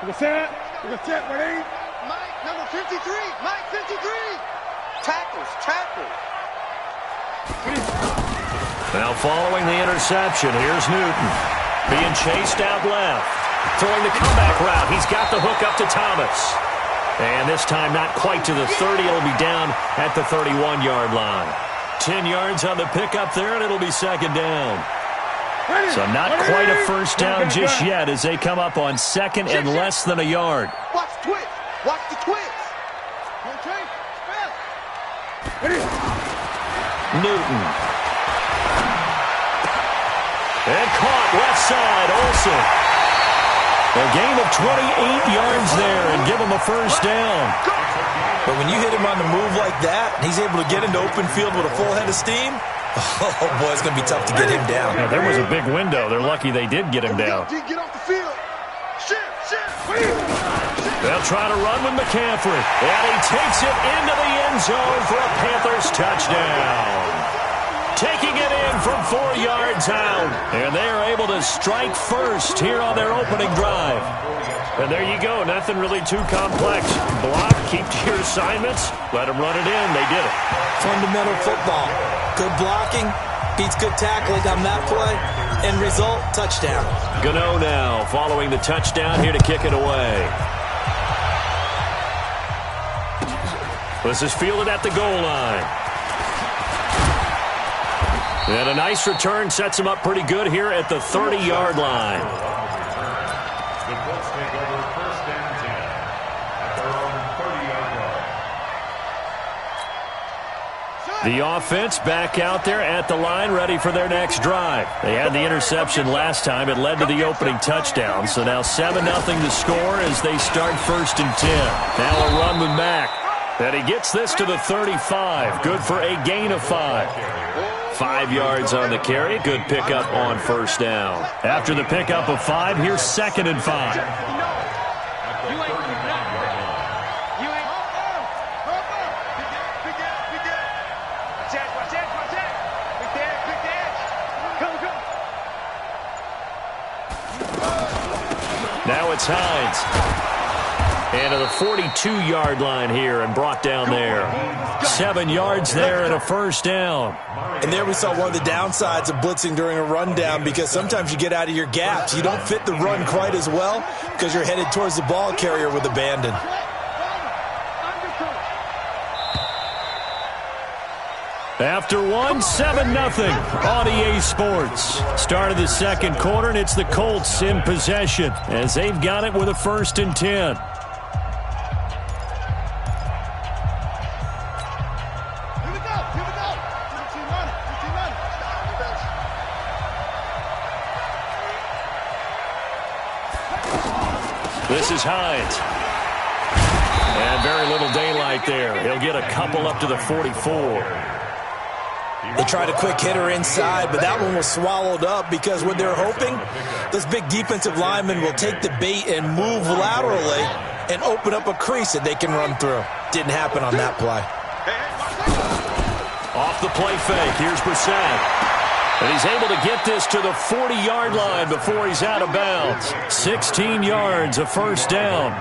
Mike, number 53. Mike, 53. Tackles. Now following the interception, here's Newton. Being chased out left. Throwing the comeback route. He's got the hook up to Thomas. And this time not quite to the 30. It'll be down at the 31-yard line. 10 yards on the pickup there, and it'll be second down. So not quite a first down just yet as they come up on second and less than a yard. Watch the twist. Watch the twist. Newton. And caught left side, Olsen. A gain of 28 yards there and give him a first down. But when you hit him on the move like that, and he's able to get into open field with a full head of steam, oh, boy, it's going to be tough to get him down. Yeah, there was a big window. They're lucky they did get him down. Get off the field. They'll try to run with McCaffrey. And he takes it into the end zone for a Panthers touchdown. Taking it in from 4 yards out. And they are able to strike first here on their opening drive. And there you go. Nothing really too complex. Block, keep to your assignments, let them run it in. They did it. Fundamental football. Good blocking beats good tackling on that play. End result, touchdown. Gano now following the touchdown here to kick it away. This is fielded at the goal line. And a nice return sets him up pretty good here at the 30-yard line. The Colts take over first and 10 at their own 30-yard line. The offense back out there at the line, ready for their next drive. They had the interception last time. It led to the opening touchdown. So now 7-0 to score as they start first and 10. Now a run with Mack. And he gets this to the 35. Good for a gain of 5. 5 yards on the carry. Good pickup on first down. After the pickup of 5, here's second and 5. Now it's Hines. And to the 42-yard line here and brought down there. 7 yards there and a first down. And there we saw one of the downsides of blitzing during a rundown, because sometimes you get out of your gaps. You don't fit the run quite as well because you're headed towards the ball carrier with abandon. After one, 7-0 on EA Sports. Start of the second quarter, and it's the Colts in possession as they've got it with a first and 10. This is Hines. And very little daylight there. He'll get a couple up to the 44. They tried a quick hitter inside, but that one was swallowed up because what they're hoping, this big defensive lineman will take the bait and move laterally and open up a crease that they can run through. Didn't happen on that play. Off the play fake. Here's Brissett. And he's able to get this to the 40-yard line before he's out of bounds. 16 yards, a first down.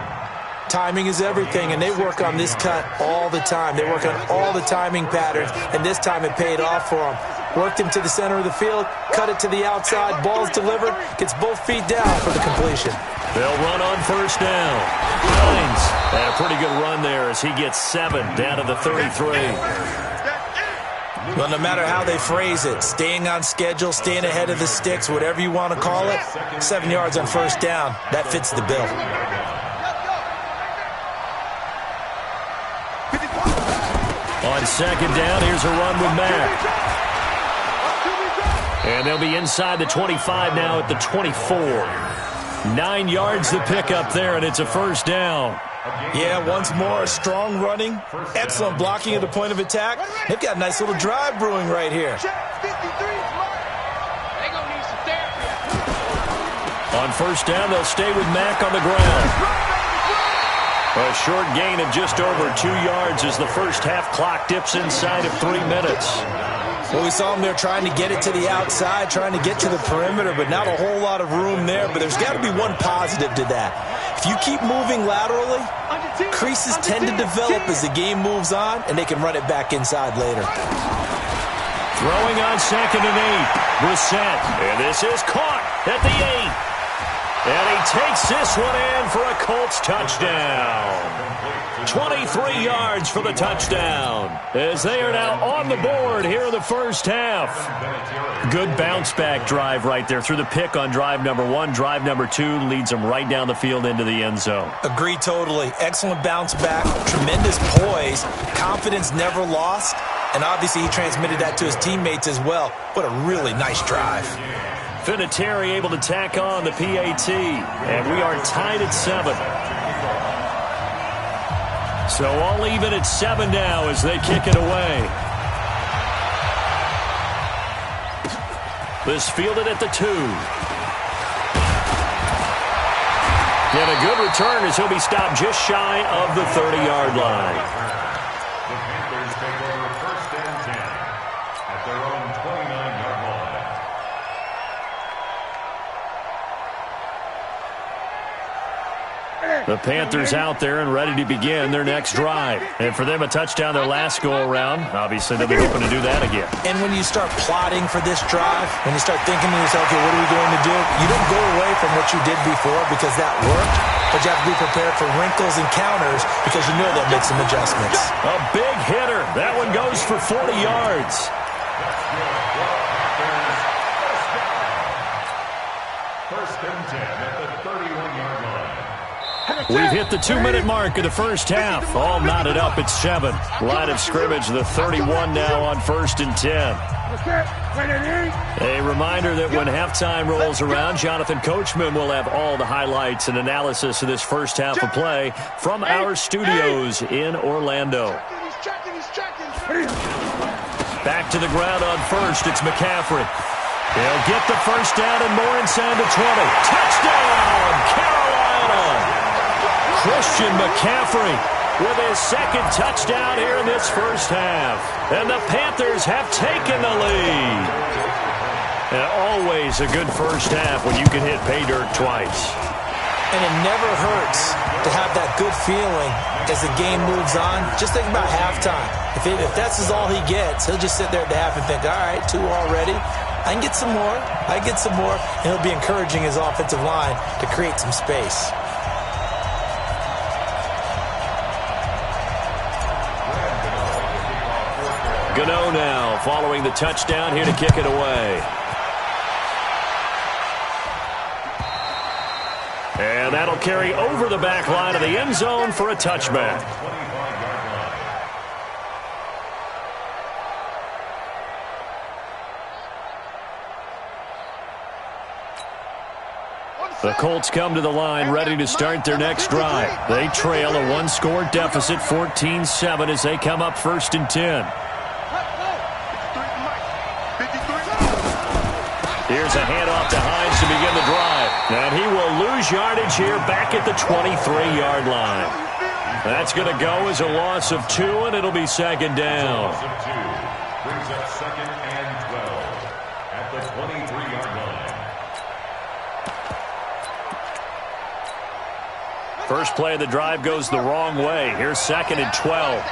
Timing is everything, and they work on this cut all the time. They work on all the timing patterns, and this time it paid off for them. Worked him to the center of the field, cut it to the outside, ball's delivered, gets both feet down for the completion. They'll run on first down. Hines had a pretty good run there as he gets 7 down to the 33. Well, no matter how they phrase it, staying on schedule, staying ahead of the sticks, whatever you want to call it, 7 yards on first down, that fits the bill. On second down, here's a run with Mack. And they'll be inside the 25 now at the 24. 9 yards to pick up there, and it's a first down. Yeah, once more, strong running, excellent blocking at the point of attack. They've got a nice little drive brewing right here. On first down, they'll stay with Mack on the ground. A short gain of just over 2 yards as the first half clock dips inside of 3 minutes. Well, we saw them there trying to get it to the outside, trying to get to the perimeter, but not a whole lot of room there. But there's got to be one positive to that. If you keep moving laterally, creases tend to develop as the game moves on, and they can run it back inside later. Throwing on 2nd and 8. Brissett. And this is caught at the 8. And he takes this one in for a Colts touchdown. 23 yards for the touchdown, as they are now on the board here in the first half. Good bounce-back drive right there through the pick on drive number 1. Drive number 2 leads them right down the field into the end zone. Agree totally. Excellent bounce back, tremendous poise, confidence never lost, and obviously he transmitted that to his teammates as well. What a really nice drive. Vinatieri able to tack on the PAT, and we are tied at 7. So all even at 7 now as they kick it away. This fielded at the 2. And a good return as he'll be stopped just shy of the 30-yard line. The Panthers take over 1st and 10 at their own 29-yard line. The Panthers out there and ready to begin their next drive. And for them, a touchdown their last go-around. Obviously, they'll be hoping to do that again. And when you start plotting for this drive, when you start thinking to yourself, okay, what are we going to do? You don't go away from what you did before because that worked, but you have to be prepared for wrinkles and counters because you know they'll make some adjustments. A big hitter. That one goes for 40 yards. First and 10 at the 31-yard line. We've hit the 2-minute mark of the first half. All knotted up at 7. Line of scrimmage, the 31 now on 1st and 10. A reminder that when halftime rolls around, Jonathan Coachman will have all the highlights and analysis of this first half of play from our studios in Orlando. Back to the ground on 1st, it's McCaffrey. He'll get the first down and more inside the 20. Touchdown, Carolina! Christian McCaffrey with his 2nd touchdown here in this first half. And the Panthers have taken the lead. And always a good first half when you can hit pay dirt twice. And it never hurts to have that good feeling as the game moves on. Just think about halftime. If that's all he gets, he'll just sit there at the half and think, all right, 2 already. I can get some more. I get some more. And he'll be encouraging his offensive line to create some space. Gano now following the touchdown here to kick it away. And that'll carry over the back line of the end zone for a touchback. The Colts come to the line ready to start their next drive. They trail a 1-score deficit, 14-7, as they come up 1st and 10. Here's a handoff to Hines to begin the drive. And he will lose yardage here back at the 23-yard line. That's going to go as a loss of 2, and it'll be 2nd down. Loss of 2 brings up 2nd and 12 at the 23-yard line. First play of the drive goes the wrong way. Here's 2nd and 12.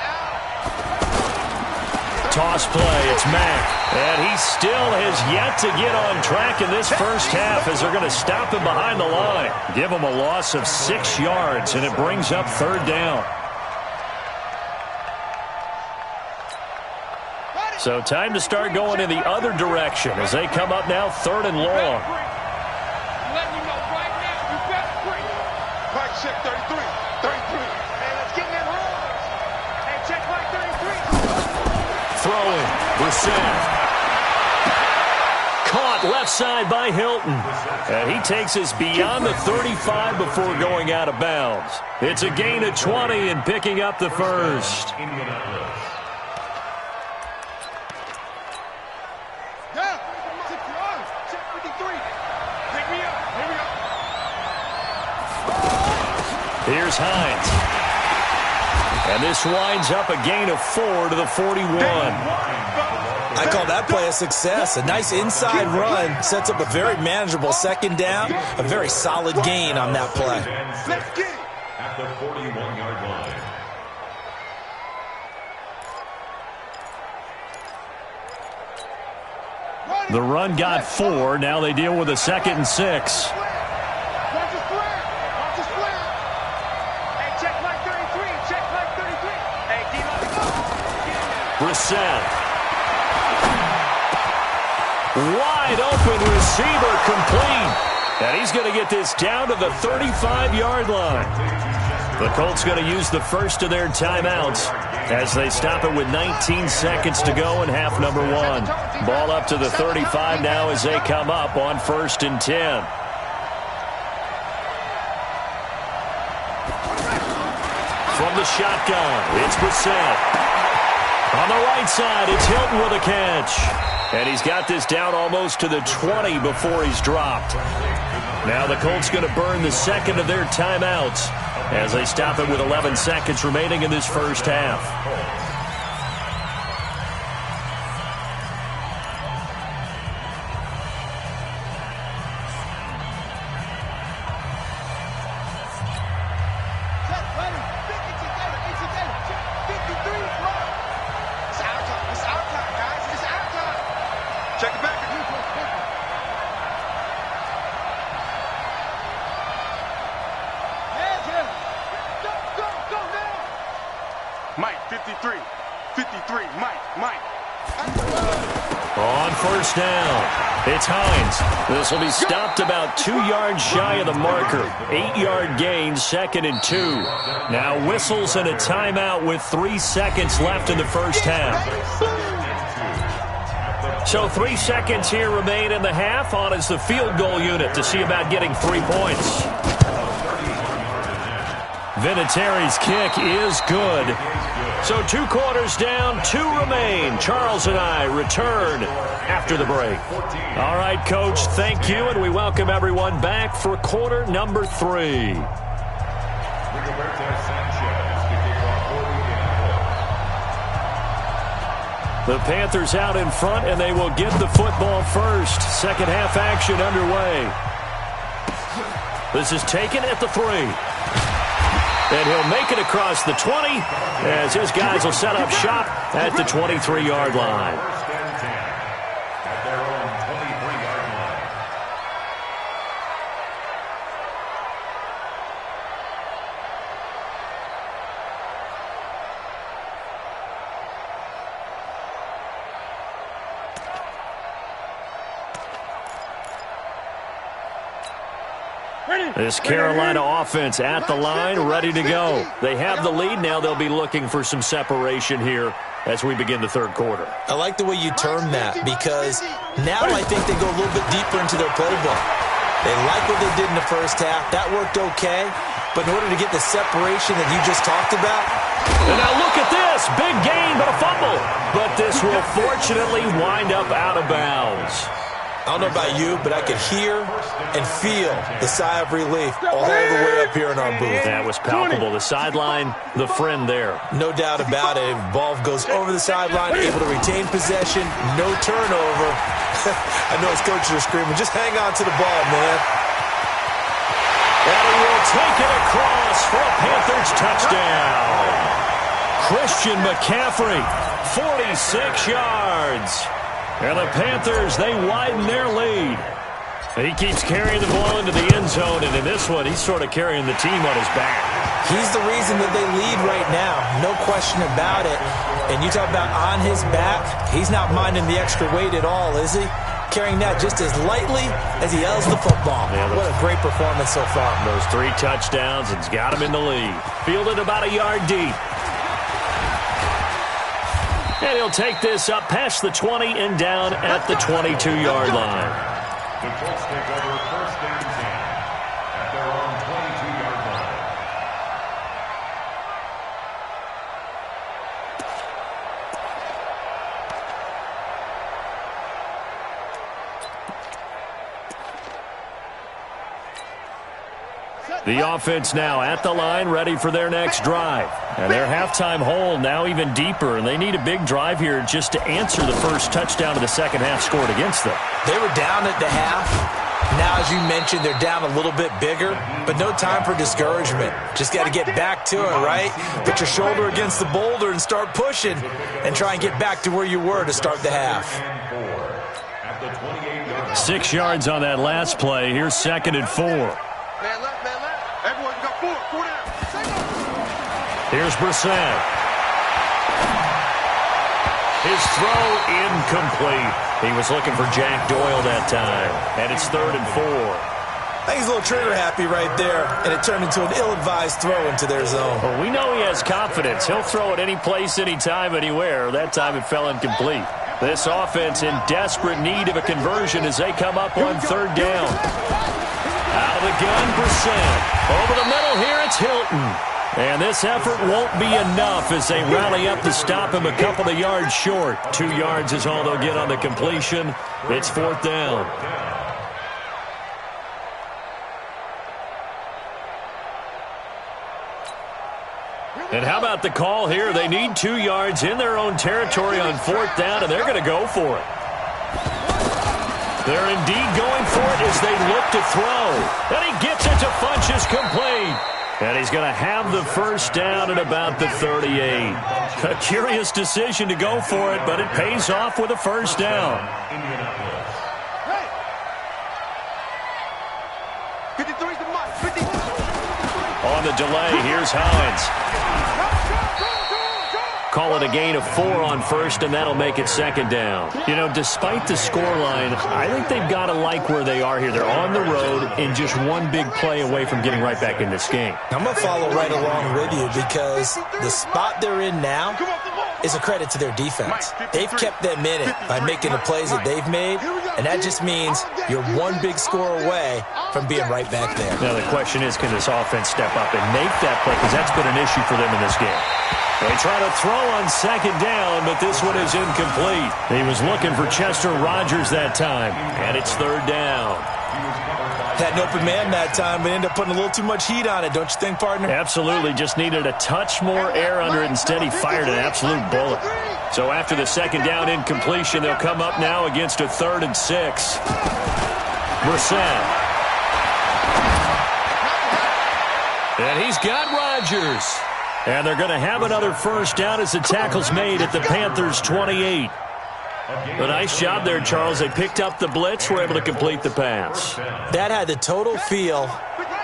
Toss play, it's Mack. And he still has yet to get on track in this first half as they're going to stop him behind the line. Give him a loss of 6 yards, and it brings up 3rd down. So time to start going in the other direction as they come up now 3rd and long. Check 33. 33. Hey, let's get in that Hey, check like 33. Throwing. Brissett. Caught left side by Hilton. And he takes us beyond the 35 before going out of bounds. It's a gain of 20 and picking up the first. Here's Hines. And this winds up a gain of 4 to the 41. I call that play a success. A nice inside run sets up a very manageable second down. A very solid gain on that play. Let's get it. At the 41-yard line. The run got 4. Now they deal with a 2nd and 6. Watch the split. Watch the split. Hey, check like 33. Check like 33. Hey, D-line. Brissett. Wide open receiver complete. And he's going to get this down to the 35-yard line. The Colts going to use the first of their timeouts as they stop it with 19 seconds to go in half number 1. Ball up to the 35 now as they come up on 1st and 10. From the shotgun, it's Brissett. On the right side, it's Hilton with a catch. And he's got this down almost to the 20 before he's dropped. Now the Colts going to burn the second of their timeouts as they stop it with 11 seconds remaining in this first half. Check it back. Mike, 53. 53. Mike. On 1st down, it's Hines. This will be stopped about 2 yards shy of the marker. 8-yard gain, 2nd and 2. Now whistles and a timeout with 3 seconds left in the first half. So 3 seconds here remain in the half. On is the field goal unit to see about getting 3 points. Vinatieri's kick is good. So 2 quarters down, 2 remain. Charles and I return after the break. All right, Coach, thank you, and we welcome everyone back for quarter number 3. The Panthers out in front, and they will get the football first. Second half action underway. This is taken at the 3. And he'll make it across the 20 as his guys will set up shop at the 23-yard line. At their own 23-yard line. This Carolina offense at the line, ready to go. They have the lead. Now they'll be looking for some separation here as we begin the third quarter. I like the way you term that because now I think they go a little bit deeper into their playbook. They like what they did in the first half. That worked okay. But in order to get the separation that you just talked about. And now look at this. Big gain, but a fumble. But this will fortunately wind up out of bounds. I don't know about you, but I could hear and feel the sigh of relief all the way up here in our booth. That was palpable. The sideline, the friend there. No doubt about it. Ball goes over the sideline, able to retain possession, no turnover. I know his coaches are screaming, just hang on to the ball, man. And he will take it across for a Panthers touchdown. Christian McCaffrey, 46 yards. And the Panthers, they widen their lead. He keeps carrying the ball into the end zone, and in this one, he's sort of carrying the team on his back. He's the reason that they lead right now, no question about it. And you talk about on his back, he's not minding the extra weight at all, is he? Carrying that just as lightly as he does the football. Yeah, what a great performance so far. Those 3 touchdowns, it's got him in the lead. Fielded about a yard deep. And he'll take this up past the 20 and down at the 22-yard line. The Colts take over 1st and 10 at their own 22-yard line. The offense now at the line, ready for their next drive. And their halftime hole now even deeper, and they need a big drive here just to answer the first touchdown of the second half scored against them. They were down at the half. Now, as you mentioned, they're down a little bit bigger, but no time for discouragement. Just got to get back to it, right? Put your shoulder against the boulder and start pushing and try and get back to where you were to start the half. 6 yards on that last play. Here's 2nd and 4. Man left, man left. Everyone got 4 down. Here's Brissett. His throw incomplete. He was looking for Jack Doyle that time. And it's 3rd and 4. I think he's a little trigger happy right there, and it turned into an ill-advised throw into their zone. Well, we know he has confidence. He'll throw it any place, anytime, anywhere. That time it fell incomplete. This offense in desperate need of a conversion as they come up on 3rd down. Out of the gun, Brissett. Over the middle here, it's Hilton. And this effort won't be enough as they rally up to stop him a couple of yards short. 2 yards is all they'll get on the completion. It's 4th down. And how about the call here? They need 2 yards in their own territory on 4th down, and they're going to go for it. They're indeed going for it as they look to throw. And he gets it to Funchess complete. And he's going to have the first down at about the 38. A curious decision to go for it, but it pays off with a first down. 53's the mark. 50. On the delay, here's Hines. Call it a gain of 4 on 1st, and that'll make it 2nd down. You know, despite the scoreline, I think they've got to like where they are here. They're on the road and just one big play away from getting right back in this game. I'm going to follow right along with you because the spot they're in now is a credit to their defense. They've kept them in it by making the plays that they've made, and that just means you're one big score away from being right back there. Now, the question is, can this offense step up and make that play? Because that's been an issue for them in this game. They try to throw on 2nd down, but this one is incomplete. He was looking for Chester Rogers that time, and it's 3rd down. Had an open man that time, but ended up putting a little too much heat on it, don't you think, partner? Absolutely. Just needed a touch more air under it. Instead, he fired an absolute bullet. So after the 2nd down incompletion, they'll come up now against a 3rd and 6. Brissett. And he's got Rogers. And they're going to have another first down as the tackle's made at the Panthers' 28. A nice job there, Charles. They picked up the blitz, were able to complete the pass. That had the total feel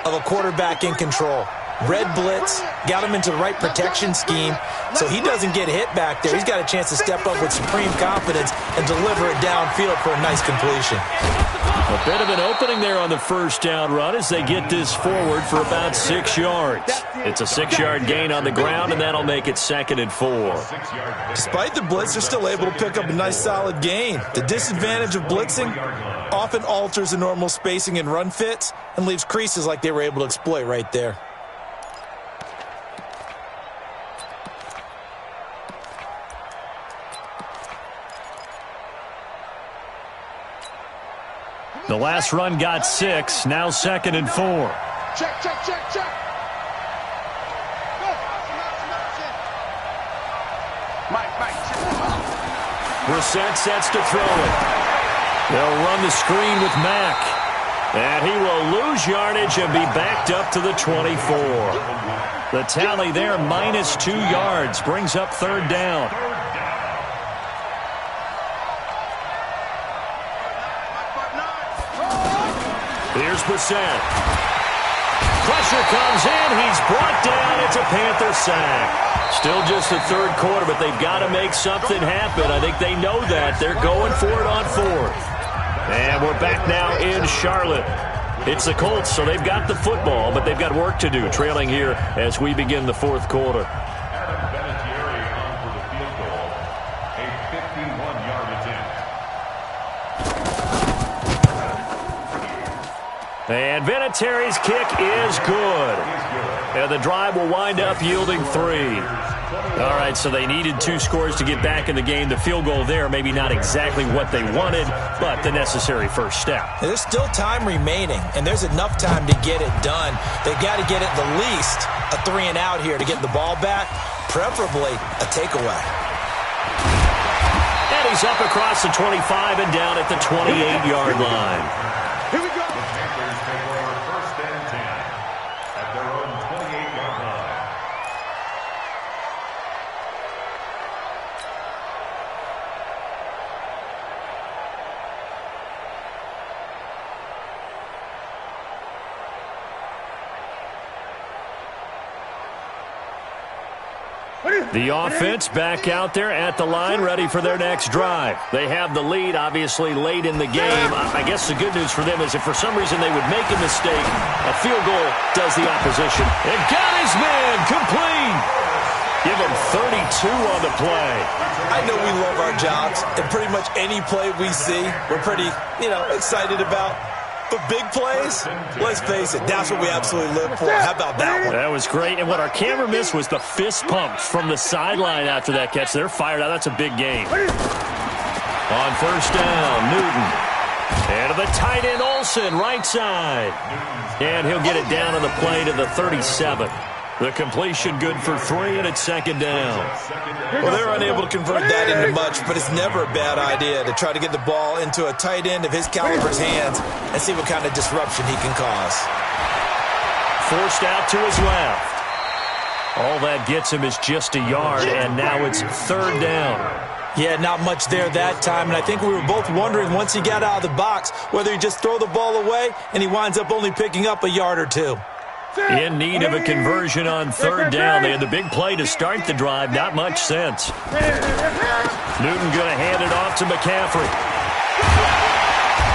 of a quarterback in control. Red blitz, got him into the right protection scheme, so he doesn't get hit back there. He's got a chance to step up with supreme confidence and deliver it downfield for a nice completion. A bit of an opening there on the first down run as they get this forward for about 6 yards. It's a 6-yard gain on the ground, and that'll make it 2nd and 4. Despite the blitz, they're still able to pick up a nice solid gain. The disadvantage of blitzing often alters the normal spacing and run fits and leaves creases like they were able to exploit right there. The last run got 6, now 2nd and 4. Check, check, check, check. Mike. Brissett sets to throw it. They'll run the screen with Mack. And he will lose yardage and be backed up to the 24. The tally there, minus 2 yards, brings up 3rd down. Here's Brissett. Pressure comes in. He's brought down. It's a Panther sack. Still just the 3rd quarter, but they've got to make something happen. I think they know that. They're going for it on 4th. And we're back now in Charlotte. It's the Colts, so they've got the football, but they've got work to do, trailing here as we begin the 4th quarter. And Vinatieri's kick is good. And the drive will wind up yielding 3. All right, so they needed 2 scores to get back in the game. The field goal there, maybe not exactly what they wanted, but the necessary first step. There's still time remaining, and there's enough time to get it done. They've got to get at the least a 3-and-out here to get the ball back, preferably a takeaway. And he's up across the 25 and down at the 28-yard line. Here we go. The Panthers take over first and 10 at their own 28-yard line. The offense back out there at the line, ready for their next drive. They have the lead, obviously, late in the game. I guess the good news for them is if for some reason they would make a mistake, a field goal does the opposition. And got his man complete. Give him 32 on the play. I know we love our jobs, and pretty much any play we see, we're pretty, excited about. But big plays, let's face it, that's what we absolutely live for. How about that one? That was great. And what our camera missed was the fist pumps from the sideline after that catch. They're fired out. That's a big game. On first down, Newton. And to the tight end, Olsen, right side. And he'll get it down on the play to the 37. The completion good for 3, and it's second down. Well, they're unable to convert that into much, but it's never a bad idea to try to get the ball into a tight end of his caliber's hands and see what kind of disruption he can cause. Forced out to his left. All that gets him is just a yard, and now it's third down. Yeah, not much there that time, and I think we were both wondering once he got out of the box whether he just throw the ball away and he winds up only picking up a yard or 2. In need of a conversion on third down. They had the big play to start the drive. Not much sense. Newton going to hand it off to McCaffrey.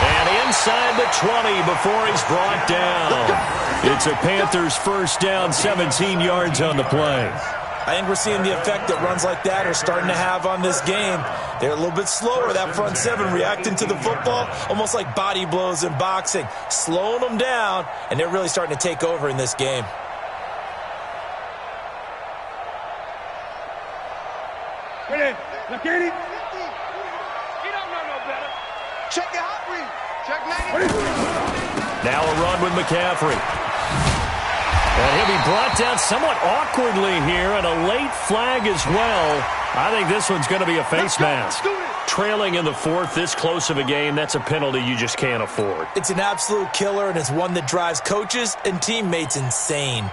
And inside the 20 before he's brought down. It's a Panthers first down, 17 yards on the play. I think we're seeing the effect that runs like that are starting to have on this game. They're a little bit slower, that front 7, reacting to the football, almost like body blows in boxing, slowing them down, and they're really starting to take over in this game. Look at it. You don't know no better. Check your hot read. Check 90. Now a run with McCaffrey. And he'll be brought down somewhat awkwardly here, and a late flag as well. I think this one's going to be a face mask. Trailing in the 4th, this close of a game, that's a penalty you just can't afford. It's an absolute killer, and it's one that drives coaches and teammates insane.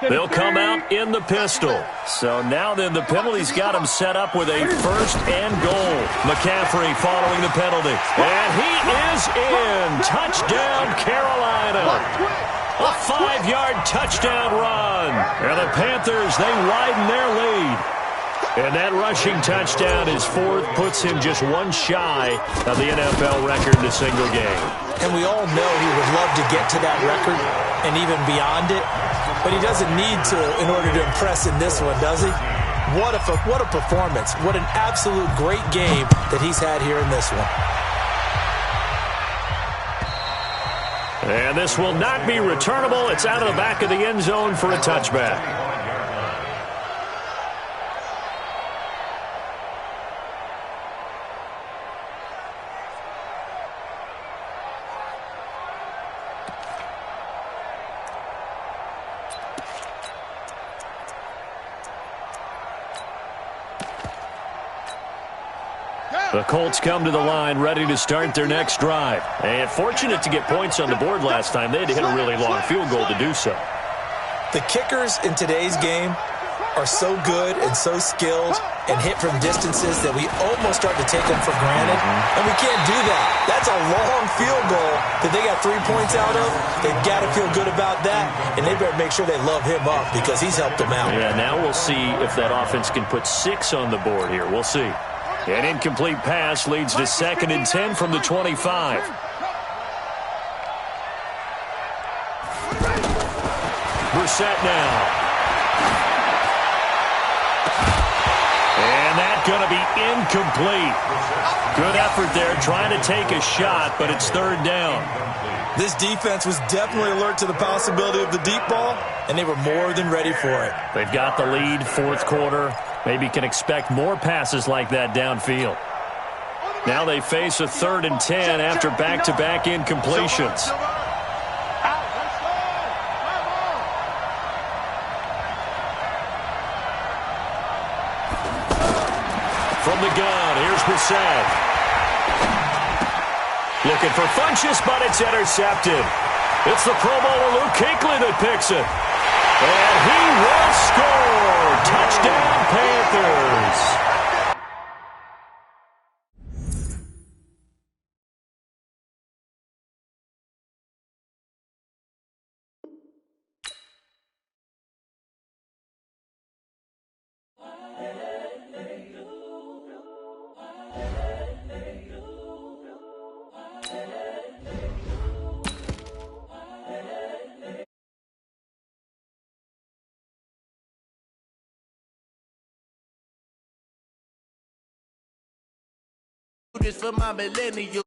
They'll come out in the pistol. So now then the penalty's got him set up with a first and goal. McCaffrey following the penalty. And he is in. Touchdown, Carolina. A 5-yard touchdown run. And the Panthers, they widen their lead. And that rushing touchdown is 4th, puts him just one shy of the NFL record in a single game. And we all know he would love to get to that record and even beyond it. But he doesn't need to in order to impress in this one, does he? What a performance. What an absolute great game that he's had here in this one. And this will not be returnable. It's out of the back of the end zone for a touchback. The Colts come to the line ready to start their next drive. And fortunate to get points on the board last time. They had to hit a really long field goal to do so. The kickers in today's game are so good and so skilled and hit from distances that we almost start to take them for granted. And we can't do that. That's a long field goal that they got 3 points out of. They've got to feel good about that, and they better make sure they love him up because he's helped them out. Yeah, now we'll see if that offense can put 6 on the board here. We'll see. An incomplete pass leads to 2nd and 10 from the 25. Brissett now. And that going to be incomplete. Good effort there trying to take a shot, but it's third down. This defense was definitely alert to the possibility of the deep ball, and they were more than ready for it. They've got the lead, fourth quarter. Maybe can expect more passes like that downfield. Now they face a 3rd and 10 after back-to-back incompletions. From the gun, here's Brissett. Looking for Funchess, but it's intercepted. It's the Pro Bowler Luke Kuechly that picks it. And he will score. Touchdown, Panthers. This for my millennial.